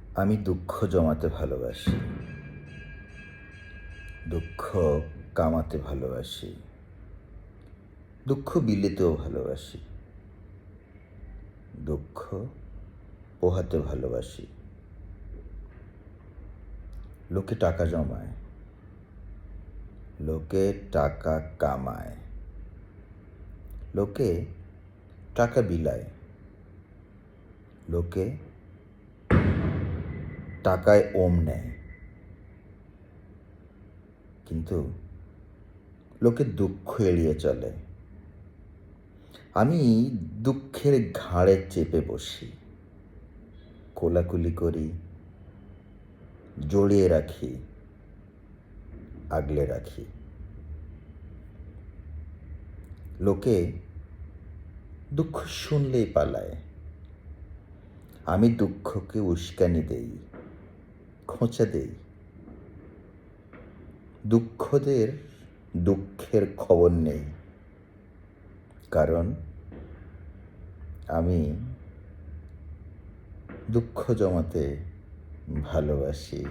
আমি দুঃখ জমাতে ভালোবাসি, দুঃখ কামাতে ভালোবাসি, দুঃখ বিলেতেও ভালোবাসি, দুঃখ পোহাতে ভালোবাসি। লোকে টাকা জমায়, লোকে টাকা কামায়, লোকে টাকা বিলায়, লোকে টাকায় ওম নেয়, কিন্তু লোকে দুঃখ এড়িয়ে চলে। আমি দুঃখের ঘাড়ে চেপে বসি, কোলাকুলি করি, জড়িয়ে রাখি, আগলে রাখি। লোকে দুঃখ শুনলেই পালায়, আমি দুঃখকে উস্কানি দেই, খোঁচা দেই। দুঃখদের দুঃখের খবর নেই, কারণ আমি দুঃখ জমাতে ভালোবাসি।